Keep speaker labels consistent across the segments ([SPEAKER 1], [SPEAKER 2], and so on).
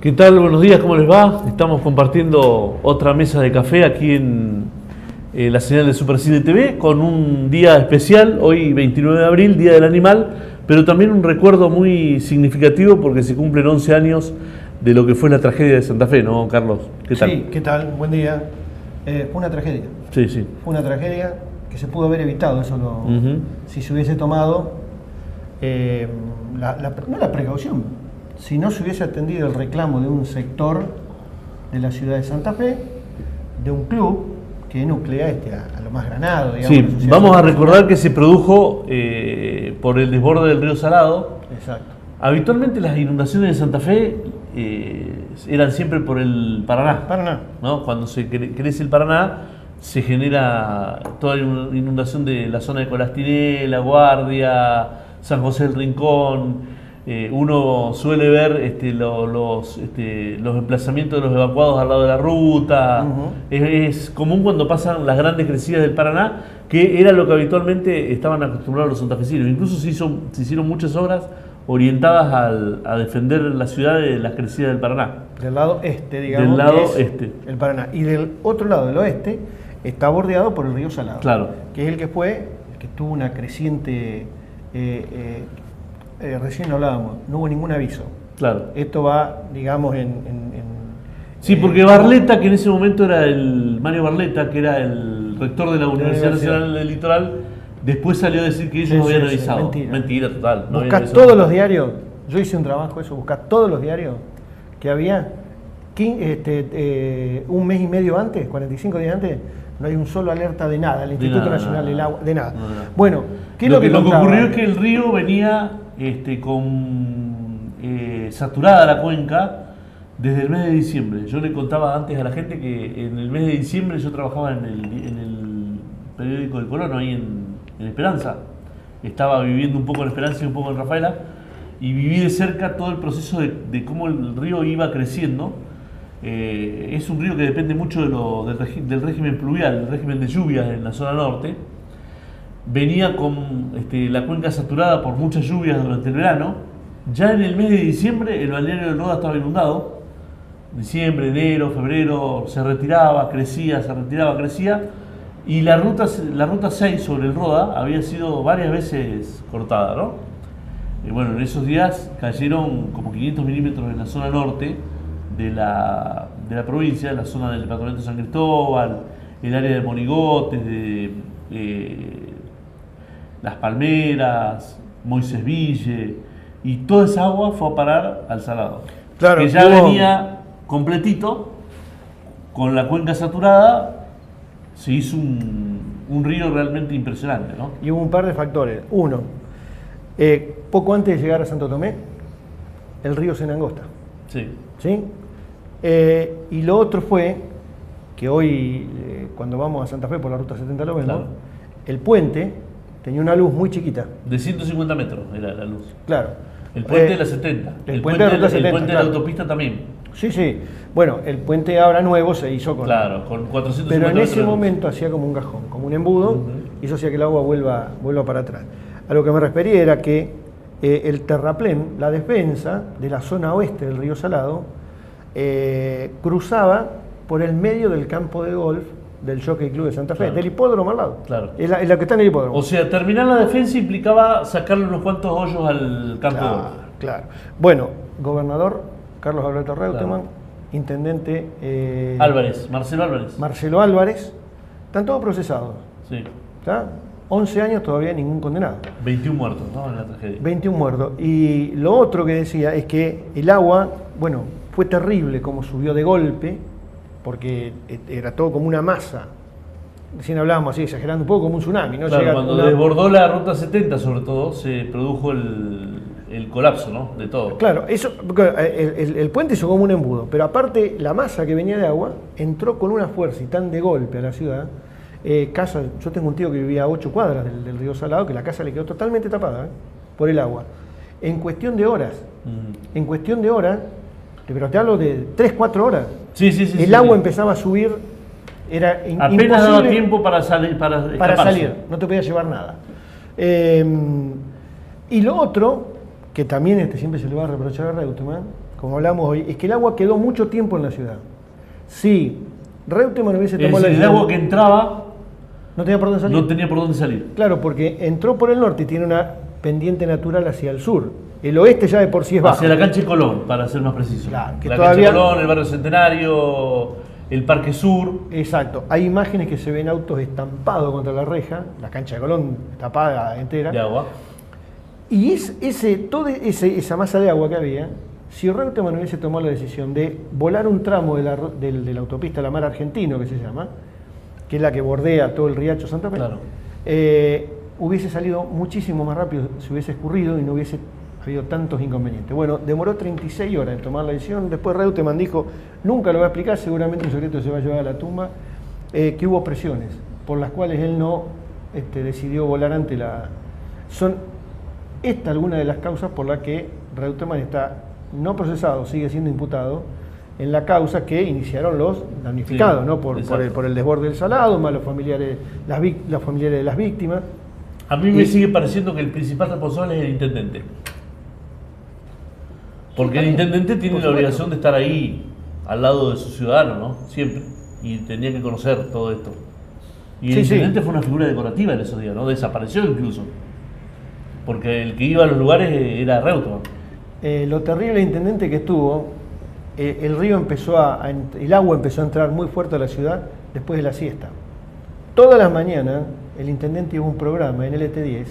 [SPEAKER 1] ¿Qué tal? Buenos días, ¿cómo les va? Estamos compartiendo otra mesa de café aquí en la señal de Supercine TV con un día especial, hoy 29 de abril, Día del Animal, pero también un recuerdo muy significativo porque se cumplen 11 años de lo que fue la tragedia de Santa Fe, ¿no, Carlos? ¿Qué tal?
[SPEAKER 2] Sí, ¿qué tal? Buen día. Fue una tragedia.
[SPEAKER 1] Sí, sí.
[SPEAKER 2] Fue una tragedia que se pudo haber evitado, si se hubiese tomado no la precaución, si no se hubiese atendido el reclamo de un sector de la ciudad de Santa Fe, de un club que nuclea a lo más Granado, digamos.
[SPEAKER 1] Sí, vamos a recordar que se produjo por el desborde del río Salado.
[SPEAKER 2] Exacto.
[SPEAKER 1] Habitualmente las inundaciones de Santa Fe eran siempre por el Paraná.
[SPEAKER 2] Paraná.
[SPEAKER 1] ¿No? Cuando se crece el Paraná, se genera toda la inundación de la zona de Colastiné, La Guardia, San José del Rincón. Uno suele ver los emplazamientos de los evacuados al lado de la ruta. Es común cuando pasan las grandes crecidas del Paraná, que era lo que habitualmente estaban acostumbrados los santafesinos. Incluso se hicieron muchas obras orientadas a defender la ciudad de las crecidas del Paraná.
[SPEAKER 2] Del lado este, digamos.
[SPEAKER 1] Del lado
[SPEAKER 2] es
[SPEAKER 1] este.
[SPEAKER 2] El Paraná. Y del otro lado, del oeste, está bordeado por el río Salado.
[SPEAKER 1] Claro.
[SPEAKER 2] Que es el que tuvo una creciente. Recién hablábamos, no hubo ningún aviso.
[SPEAKER 1] Claro.
[SPEAKER 2] Esto va, digamos,
[SPEAKER 1] Sí, porque Barletta, que en ese momento era Mario Barletta, que era el rector de la Universidad Nacional del Litoral, después salió a decir que ellos no habían avisado.
[SPEAKER 2] Mentira
[SPEAKER 1] Total. No
[SPEAKER 2] buscás todos los diarios, yo hice un trabajo eso, buscás todos los diarios que había, un mes y medio antes, 45 días antes, no hay un solo alerta de nada, el Instituto Nacional del Agua, de nada. Bueno, ¿qué es lo que
[SPEAKER 1] ocurrió? Es que el río venía saturada la cuenca desde el mes de diciembre. Yo le contaba antes a la gente que en el mes de diciembre yo trabajaba en el periódico del Colono, ahí en Esperanza. Estaba viviendo un poco en Esperanza y un poco en Rafaela, y viví de cerca todo el proceso de cómo el río iba creciendo. Es un río que depende mucho del régimen pluvial, del régimen de lluvias en la zona norte. Venía con la cuenca saturada por muchas lluvias durante el verano. Ya en el mes de diciembre el balneario del Roda estaba inundado. Diciembre, enero, febrero, se retiraba, crecía, se retiraba, crecía. Y la ruta 6 sobre el Roda había sido varias veces cortada, ¿no? Y bueno, en esos días cayeron como 500 milímetros en la zona norte de la provincia, en la zona del departamento de San Cristóbal, el área de Monigotes, de Las Palmeras, Moisés Ville, y toda esa agua fue a parar al Salado.
[SPEAKER 2] Claro,
[SPEAKER 1] que ya venía completito, con la cuenca saturada, se hizo un río realmente impresionante, ¿no?
[SPEAKER 2] Y hubo un par de factores. Uno, poco antes de llegar a Santo Tomé, el río se enangosta.
[SPEAKER 1] Sí.
[SPEAKER 2] ¿Sí? Y lo otro fue que hoy, cuando vamos a Santa Fe por la ruta 70 lo vemos, claro. El puente tenía una luz muy chiquita.
[SPEAKER 1] De 150 metros era la luz.
[SPEAKER 2] Claro.
[SPEAKER 1] El puente de la 70.
[SPEAKER 2] El puente de la ruta 70.
[SPEAKER 1] El puente de la autopista también.
[SPEAKER 2] Sí, sí. Bueno, el puente ahora nuevo se hizo con
[SPEAKER 1] 450 metros.
[SPEAKER 2] Pero en ese momento hacía como un gajón, como un embudo, y eso hacía que el agua vuelva para atrás. A lo que me refería era que el terraplén, la defensa de la zona oeste del río Salado, cruzaba por el medio del campo de golf del Jockey Club de Santa Fe, claro. Del hipódromo al lado.
[SPEAKER 1] Claro.
[SPEAKER 2] Es la que está en el hipódromo.
[SPEAKER 1] O sea, terminar la defensa implicaba sacarle unos cuantos hoyos al campo de golf.
[SPEAKER 2] Claro. Bueno, gobernador Carlos Alberto Reutemann, intendente Marcelo Álvarez, están todos procesados.
[SPEAKER 1] Sí.
[SPEAKER 2] ¿Está? 11 años todavía ningún condenado.
[SPEAKER 1] 21 muertos, ¿no? En la tragedia.
[SPEAKER 2] 21 muertos. Y lo otro que decía es que el agua, bueno, fue terrible como subió de golpe, porque era todo como una masa. Recién hablábamos así, exagerando un poco, como un tsunami, ¿no?
[SPEAKER 1] Claro, cuando desbordó la ruta 70, sobre todo, se produjo el colapso, ¿no? De todo.
[SPEAKER 2] Claro, eso, el puente hizo como un embudo, pero aparte la masa que venía de agua entró con una fuerza y tan de golpe a la ciudad. Yo tengo un tío que vivía a 8 cuadras del río Salado, que la casa le quedó totalmente tapada por el agua. En cuestión de horas, pero te hablo de 3-4 horas, el agua empezaba a subir, era
[SPEAKER 1] apenas
[SPEAKER 2] imposible,
[SPEAKER 1] daba tiempo para salir, para
[SPEAKER 2] salir, no te podías llevar nada. Y lo otro, que también siempre se le va a reprochar a Reutemann, como hablamos hoy, es que el agua quedó mucho tiempo en la ciudad. Si Reutemann hubiese tomado la decisión,
[SPEAKER 1] el agua que entraba
[SPEAKER 2] no tenía por dónde salir.
[SPEAKER 1] no tenía por dónde salir.
[SPEAKER 2] Claro, porque entró por el norte y tiene una pendiente natural hacia el sur. El oeste ya de por sí es bajo.
[SPEAKER 1] Hacia la cancha de Colón, para ser más preciso.
[SPEAKER 2] Claro, que
[SPEAKER 1] la
[SPEAKER 2] todavía...
[SPEAKER 1] cancha de Colón, el barrio Centenario, el Parque Sur.
[SPEAKER 2] Exacto. Hay imágenes que se ven autos estampados contra la reja, la cancha de Colón tapada entera.
[SPEAKER 1] De agua.
[SPEAKER 2] Y toda esa masa de agua que había, si Reutemann hubiese tomado la decisión de volar un tramo de la autopista La Mar Argentino, que se llama, que es la que bordea todo el riacho Santa Fe,
[SPEAKER 1] Claro.
[SPEAKER 2] Hubiese salido muchísimo más rápido, se hubiese escurrido y no hubiese habido tantos inconvenientes. Bueno, demoró 36 horas en tomar la decisión. Después Reutemann dijo, nunca lo va a explicar, seguramente un secreto se va a llevar a la tumba, que hubo presiones por las cuales él no decidió volar ante la... Son esta alguna de las causas por las que Reutemann está no procesado, sigue siendo imputado en la causa que iniciaron los damnificados,
[SPEAKER 1] Sí,
[SPEAKER 2] ¿no? por el desborde del salado, más los familiares de las víctimas.
[SPEAKER 1] A mí me sigue pareciendo que el principal responsable es el intendente. Porque el intendente tiene la obligación de estar ahí, al lado de su ciudadano, ¿no? Siempre. Y tenía que conocer todo esto. Y el intendente fue una figura decorativa en esos días, ¿no? Desapareció incluso. Porque el que iba a los lugares era Reutemann.
[SPEAKER 2] Lo terrible intendente que estuvo, el agua empezó a entrar muy fuerte a la ciudad después de la siesta. Todas las mañanas el intendente iba a un programa en LT10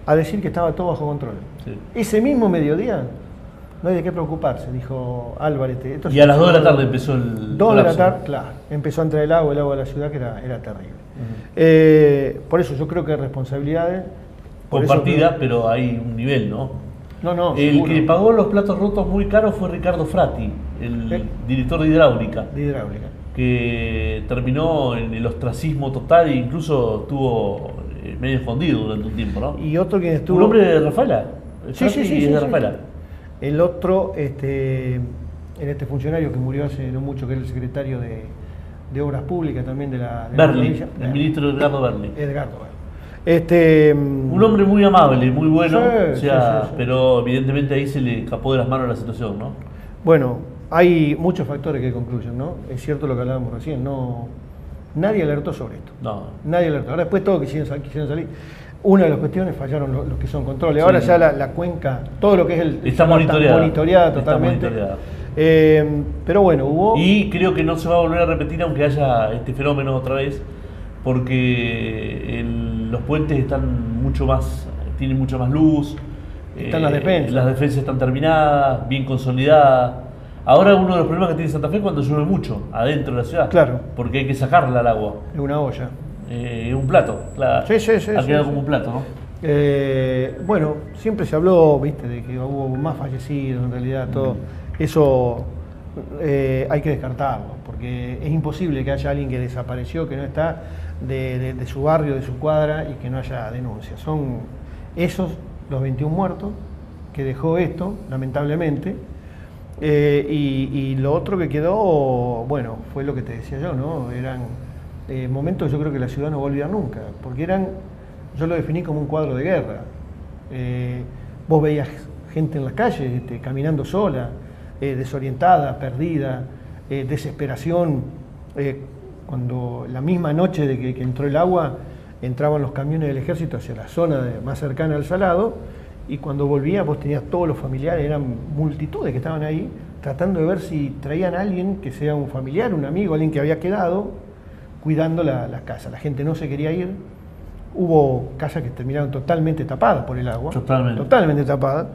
[SPEAKER 2] a decir que estaba todo bajo control. Sí. Ese mismo mediodía no hay de qué preocuparse, dijo Álvarez.
[SPEAKER 1] Y a las 2 de la tarde empezó el
[SPEAKER 2] 2 de la tarde, claro, empezó a entrar el agua de la ciudad, que era terrible. Por eso yo creo que hay responsabilidades
[SPEAKER 1] compartidas, pero hay un nivel, ¿no?
[SPEAKER 2] No,
[SPEAKER 1] el
[SPEAKER 2] seguro.
[SPEAKER 1] que pagó los platos rotos muy caros fue Ricardo Frati, el director de hidráulica. Que terminó en el ostracismo total e incluso estuvo medio escondido durante un tiempo, ¿no?
[SPEAKER 2] Y otro que estuvo...
[SPEAKER 1] ¿Un hombre de Rafaela?
[SPEAKER 2] Sí,
[SPEAKER 1] es de Rafaela.
[SPEAKER 2] El otro, en este funcionario que murió hace no mucho, que era el secretario de Obras Públicas también de la
[SPEAKER 1] Berli, el ministro Edgardo Berli. Un hombre muy amable, muy bueno, pero evidentemente ahí se le escapó de las manos la situación, ¿no?
[SPEAKER 2] Bueno, hay muchos factores que concluyen, ¿no? Es cierto lo que hablábamos recién, nadie alertó sobre esto.
[SPEAKER 1] No.
[SPEAKER 2] Nadie alertó. Ahora después todos quisieron salir. Una de las cuestiones fallaron los que son controles. Ahora ya la cuenca, todo lo que es
[SPEAKER 1] está monitoreada
[SPEAKER 2] totalmente.
[SPEAKER 1] Está monitoreada.
[SPEAKER 2] Pero bueno, hubo...
[SPEAKER 1] Y creo que no se va a volver a repetir aunque haya este fenómeno otra vez, porque los puentes tienen mucha más luz.
[SPEAKER 2] Están las defensas.
[SPEAKER 1] Las defensas están terminadas, bien consolidadas. Ahora uno de los problemas que tiene Santa Fe es cuando llueve mucho, adentro de la ciudad.
[SPEAKER 2] Claro.
[SPEAKER 1] Porque hay que sacarla al agua.
[SPEAKER 2] Es una olla.
[SPEAKER 1] Un plato, claro.
[SPEAKER 2] Sí.
[SPEAKER 1] Ha quedado como un plato, ¿no?
[SPEAKER 2] Bueno, siempre se habló, viste, de que hubo más fallecidos, en realidad, todo. Eso hay que descartarlo, porque es imposible que haya alguien que desapareció, que no está de su barrio, de su cuadra, y que no haya denuncias. Son esos los 21 muertos que dejó esto, lamentablemente. Y lo otro que quedó, bueno, fue lo que te decía yo, ¿no? Eran momentos, yo creo que la ciudad no va a olvidar nunca, porque yo lo definí como un cuadro de guerra. Vos veías gente en las calles, caminando sola, desorientada, perdida, desesperación. Cuando la misma noche de que entró el agua, entraban los camiones del ejército hacia la zona más cercana al salado, y cuando volvía vos tenías todos los familiares, eran multitudes que estaban ahí, tratando de ver si traían a alguien que sea un familiar, un amigo, alguien que había quedado cuidando la casa. La gente no se quería ir. Hubo casas que terminaron totalmente tapadas por el agua. Totalmente tapadas.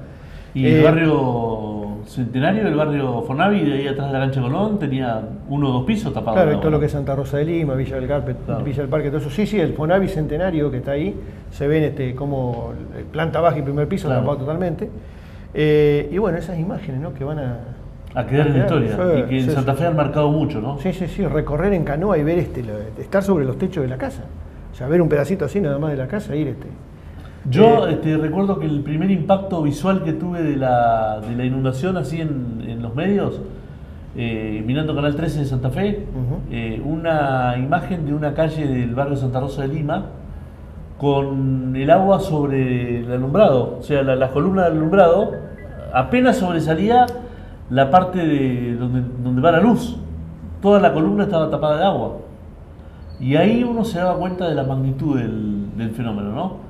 [SPEAKER 1] Y el barrio Centenario, el barrio Fornavi, de ahí atrás de la cancha de Colón, tenía 1 o 2 pisos tapados.
[SPEAKER 2] Claro, y todo lo que es Santa Rosa de Lima, Villa del Parque, todo eso. Sí, el Fornavi Centenario que está ahí, se ven como planta baja y primer piso, tapado totalmente. Y bueno, esas imágenes, ¿no?, que van a
[SPEAKER 1] quedar en la historia. Y que en Santa Fe han marcado mucho, ¿no?
[SPEAKER 2] Sí, recorrer en canoa y ver estar sobre los techos de la casa. O sea, ver un pedacito así nada más de la casa, ir
[SPEAKER 1] Yo recuerdo que el primer impacto visual que tuve de la inundación así en los medios, mirando Canal 13 de Santa Fe, una imagen de una calle del barrio Santa Rosa de Lima con el agua sobre el alumbrado, o sea, la columna del alumbrado apenas sobresalía la parte donde va la luz. Toda la columna estaba tapada de agua. Y ahí uno se daba cuenta de la magnitud del fenómeno, ¿no?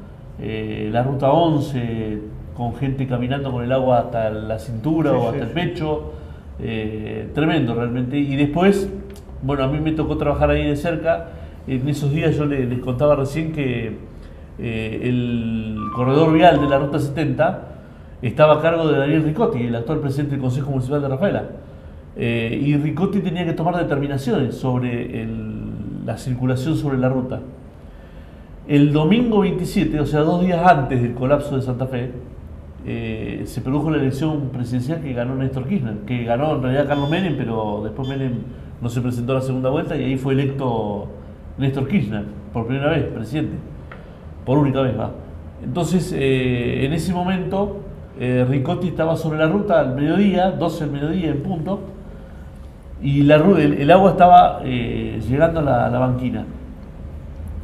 [SPEAKER 1] La ruta 11, con gente caminando con el agua hasta la cintura o hasta el pecho. Tremendo realmente. Y después, bueno, a mí me tocó trabajar ahí de cerca. En esos días yo les contaba recién que el corredor vial de la ruta 70 estaba a cargo de Daniel Ricotti, el actual presidente del Consejo Municipal de Rafaela. Y Ricotti tenía que tomar determinaciones sobre la circulación sobre la ruta. El domingo 27, o sea 2 días antes del colapso de Santa Fe, se produjo la elección presidencial que ganó Néstor Kirchner, que ganó en realidad Carlos Menem, pero después Menem no se presentó a la segunda vuelta y ahí fue electo Néstor Kirchner, por primera vez, presidente, por única vez, va. Entonces, en ese momento, Ricotti estaba sobre la ruta al mediodía, 12 del mediodía en punto, y el agua estaba llegando a la banquina.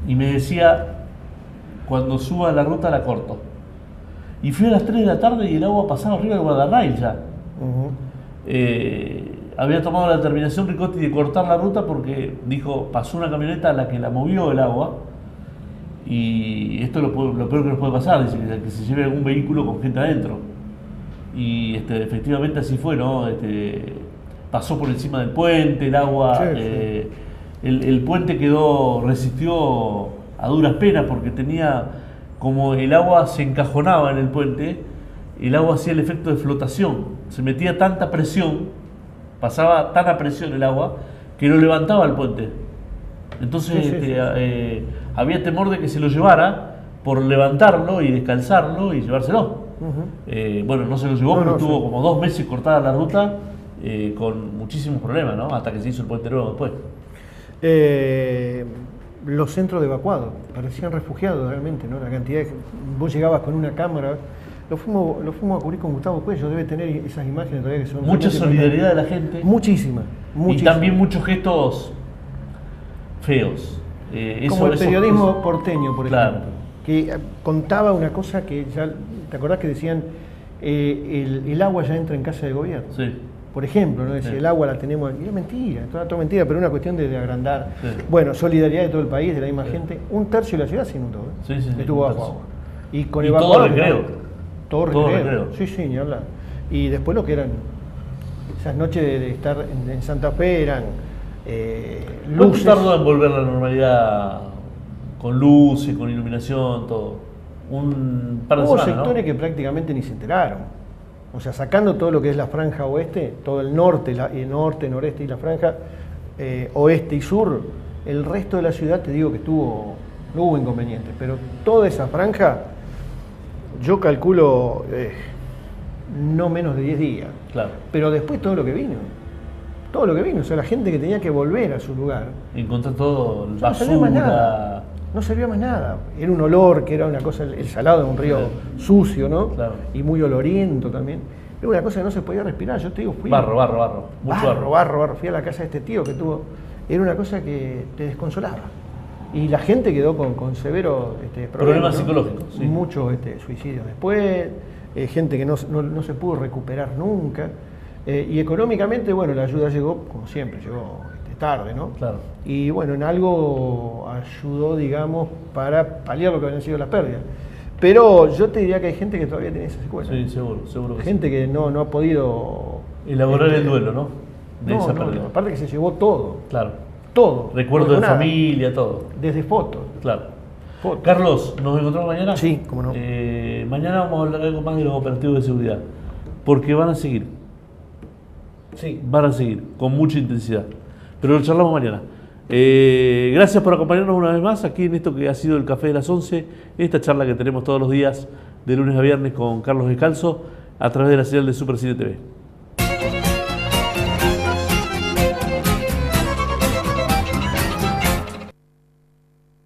[SPEAKER 1] Y me decía, cuando suba la ruta la corto. Y fui a las 3 de la tarde y el agua pasaba arriba del guardarrail ya. Había tomado la determinación Ricotti de cortar la ruta porque dijo, pasó una camioneta a la que la movió el agua. Y esto es lo peor que nos puede pasar, dice, que se lleve algún vehículo con gente adentro. Y efectivamente así fue, ¿no? Pasó por encima del puente, el agua, sí. El puente resistió a duras penas porque tenía, como el agua se encajonaba en el puente, el agua hacía el efecto de flotación, se metía tanta presión, pasaba tan a presión el agua, que lo levantaba el puente. Entonces había temor de que se lo llevara por levantarlo y descalzarlo y llevárselo. Bueno, no se lo llevó, pero estuvo como 2 meses cortada la ruta con muchísimos problemas, ¿no? Hasta que se hizo el puente nuevo después.
[SPEAKER 2] Los centros de evacuados parecían refugiados realmente, ¿no? La cantidad de... Vos llegabas con una cámara, lo fuimos a cubrir con Gustavo Cuello, debe tener esas imágenes todavía que son...
[SPEAKER 1] Mucha solidaridad de la gente.
[SPEAKER 2] Muchísima.
[SPEAKER 1] Y también muchos gestos feos.
[SPEAKER 2] Como el periodismo porteño, por ejemplo, que contaba una cosa que ya, ¿te acordás que decían el agua ya entra en casa de gobierno?
[SPEAKER 1] Sí.
[SPEAKER 2] Por ejemplo, ¿no? Decía, el agua la tenemos aquí. Era mentira, toda mentira, pero una cuestión de agrandar.
[SPEAKER 1] Sí.
[SPEAKER 2] Bueno, solidaridad de todo el país, de la misma gente. 1/3 de la ciudad se inundó, estuvo bajo agua. Y con
[SPEAKER 1] todo recreo.
[SPEAKER 2] Todo recreo. Sí, ni hablar. Y después lo que eran esas noches de estar en Santa Fe eran luces.
[SPEAKER 1] ¿Cuánto tardó en volver a la normalidad con luces, con iluminación, todo? Un par de
[SPEAKER 2] Hubo
[SPEAKER 1] semanas,
[SPEAKER 2] sectores,
[SPEAKER 1] ¿no?
[SPEAKER 2] que prácticamente ni se enteraron. O sea, sacando todo lo que es la franja oeste, todo el norte, noreste y la franja oeste y sur, el resto de la ciudad, te digo que no hubo inconvenientes, pero toda esa franja, yo calculo no menos de 10 días.
[SPEAKER 1] Claro.
[SPEAKER 2] Pero después todo lo que vino, o sea, la gente que tenía que volver a su lugar.
[SPEAKER 1] Encontró todo,
[SPEAKER 2] basura. No servía más nada. Era un olor, que era una cosa, el salado de un río sucio, ¿no? Claro. Y muy oloriento también. Era una cosa que no se podía respirar. Yo te digo, fui.
[SPEAKER 1] Barro. Mucho
[SPEAKER 2] barro. Fui a la casa de este tío que tuvo. Era una cosa que te desconsolaba. Y la gente quedó con severos
[SPEAKER 1] problemas, ¿no? Psicológicos. Sí.
[SPEAKER 2] Muchos suicidios después, gente que no se pudo recuperar nunca. Y económicamente, bueno, la ayuda llegó, como siempre, llegó tarde, ¿no?
[SPEAKER 1] Claro.
[SPEAKER 2] Y bueno, en algo ayudó, digamos, para paliar lo que habían sido las pérdidas. Pero yo te diría que hay gente que todavía tiene esa secuela.
[SPEAKER 1] Sí, seguro que
[SPEAKER 2] gente que no ha podido
[SPEAKER 1] elaborar el duelo, ¿no? De esa pérdida.
[SPEAKER 2] Aparte que se llevó todo.
[SPEAKER 1] Claro.
[SPEAKER 2] Todo.
[SPEAKER 1] Recuerdo de familia, todo.
[SPEAKER 2] Desde fotos.
[SPEAKER 1] Claro. Carlos, ¿nos encontramos mañana?
[SPEAKER 2] Sí, cómo no.
[SPEAKER 1] Mañana vamos a hablar algo más de los operativos de seguridad. Porque van a seguir.
[SPEAKER 2] Sí.
[SPEAKER 1] Van a seguir, con mucha intensidad. Pero lo charlamos mañana. Gracias por acompañarnos una vez más aquí en esto que ha sido el Café de las 11, esta charla que tenemos todos los días de lunes a viernes con Carlos Descalzo a través de la señal de Super Cine TV.